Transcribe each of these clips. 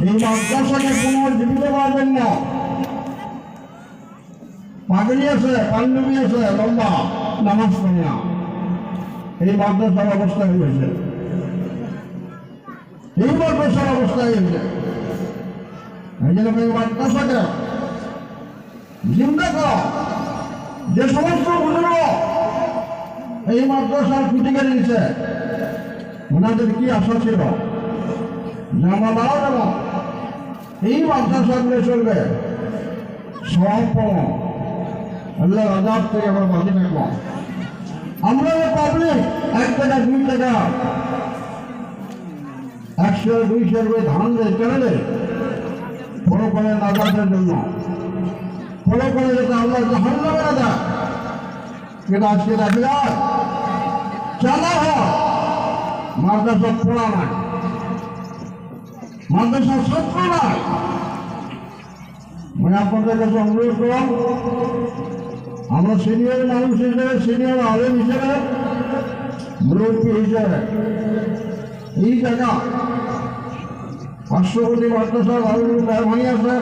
এই মাদ্রাসাকে পুনর্জীবিত করার জন্য পাগড়ি আছে, পাঞ্জাবি আছে, লম্বা নামাজ পড়ে না, এই মাদ্রাসার অবস্থা হয়েছে, এই মাদ্রাসার অবস্থা হয়েছে। এই জন্য এই মাদ্রাসাকে জিন্দা করা, যে সমস্ত বুজুর্গ এই মাদ্রাসার খুঁটি কেড়ে নিচ্ছে, ওনাদের কি আশা ছিল যে আমরা মারা যাব, এই মাদ্রাসাগুলো চলবে সম্পূর্ণ আল্লাহর আযাব থেকে আমরা বাঁচে থাকবো। আমরা পাবলিক 1 টাকা 2 টাকা 100 200 করে ধান দেয় কেন দেয়? ফলো করে নাজাতের জন্য, ফলো করে যাতে আল্লাহ জাহান্নামে না যায়। কিন্তু আজকে দেখা যায় চালা হয় মাদ্রাসা পড়া নাই, মাদ্রাসার ছাত্র নাই। মানে আপনাদের কাছে অনুরোধ করলাম, আমরা সিনিয়র মানুষ হিসেবে, সিনিয়র আলেম হিসেবে, মুরব্বী হিসেবে এই জায়গা পার্শ্ববর্তী মাদ্রাসার মেহরবানি আছে,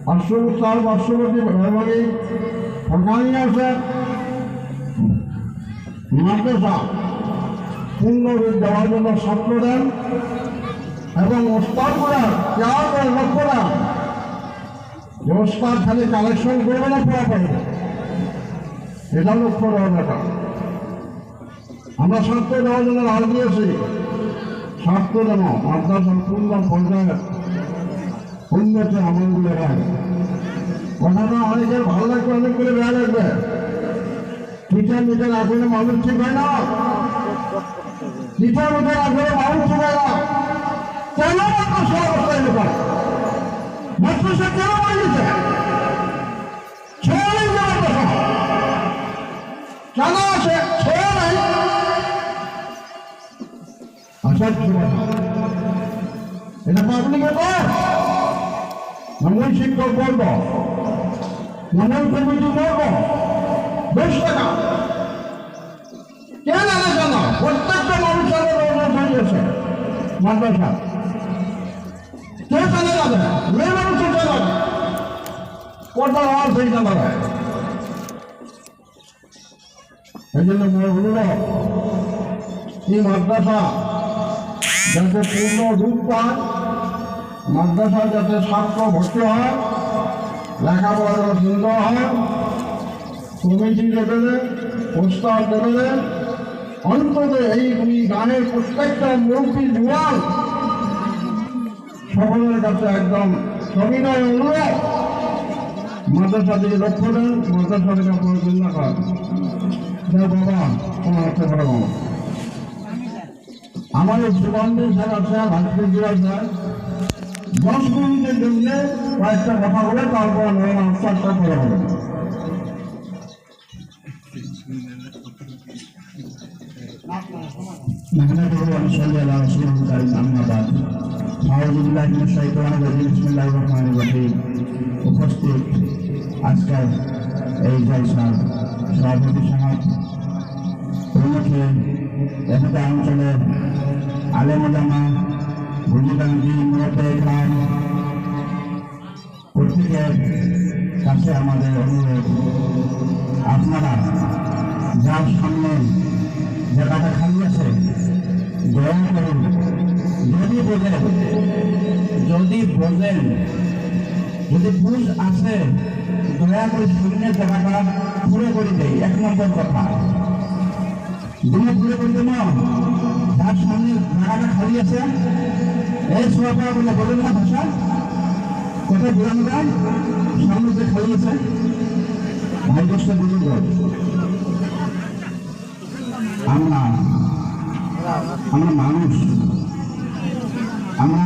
পার্শ্ববর্তী মেহরবানি সরকারি আছে, মাদ্রাসা পূর্ণ রূপ দেওয়ার জন্য ছাত্র দেন এবং ওস্তাদ করার কেয়ার করে লক্ষ্য দেন যে ওস্তাদ খালি কালেকশন করবে না, পড়া পারবে, এটা লক্ষ্য দেওয়ার ব্যাপার। আমরা ছাত্র দেওয়ার জন্য রাজ দিয়েছি, ছাত্র দেব মাদ্রাসার পূর্ণ পর্যায়ে উন্নতি আমলগুলো হয়। কথাটা অনেকের ভালো লাগবে, অনেকগুলো বেড়া লাগবে। টিচার মিটার আসলে মানুষ ঠিক হয় না, টিচার মিটার আসলে মানুষ ঠিক হয় না। কেন মাদ্রাসা অবস্থায় লোক মাদ্রাসা কেন বানিয়েছে? ছেড়ে নেই মাদ্রাসা, কেন আছে? ছেড়ে নাই। আসার এটা পাবলিকে কর, মঙ্গল শিক্ষক বলব, মঙ্গল কমিটি বলব, 10 টাকা কেন আনে জানা? প্রত্যেকটা মানুষের হয়েছে মাদ্রাসা, কে জানে যাবে? মেয়ে মানুষের জানা কত আর সেই জানা যায়। এই জন্য মনে হল এই মাদ্রাসা যাতে পূর্ণ রূপ পায়, মাদ্রাসা যাতে ছাত্র ভর্তি হয়, লেখাপড়া সুন্দর হয়, কমিটি লেভেলে, প্রস্তাব লেভেলে, অন্তত এই গানের প্রত্যেকটা মুরব্বী জোয়ান সকলের কাছে একদম সবিনয় অনুরোধ, মাদ্রাসা দিকে লক্ষ্য দেন, মাদ্রাসা থেকে আপনার চিন্তা করেন। বাবা তোমার হচ্ছে বড় বাবা আমাদের সুগন্ধি স্যার আছে, ভাস্কর জিরাজ স্যার 10 মিনিটের জন্য কয়েকটা কথা বলে তারপর নয় আনসারটা করে হবে। উপস্থিত আজকের এই জলসার সভাপতি সমাজ প্রমুখে এখানে অঞ্চলের আলেম ওলামা, বুঝিদাঙ্গি, মুরব্বী ইকরাম প্রত্যেকের কাছে আমাদের অনুরোধ, আপনারা যার সামনে জায়গাটা খালি আছে দয়া করুন, যদি বোঝেন যদি বুঝ আছে দয়া করে শরীরের জায়গাটা পুরো করে দেয়। 1 নম্বর কথা, দুই পুরো করে দেব, যার সামনে জায়গাটা খালি আছে এই সোয়াপা বলে বলেন না ভাষা, কোথায় বোঝানো যায়? সামনে যে খালি আছে ভাই দশটা বুঝুন, আমরা মানুষ, আমরা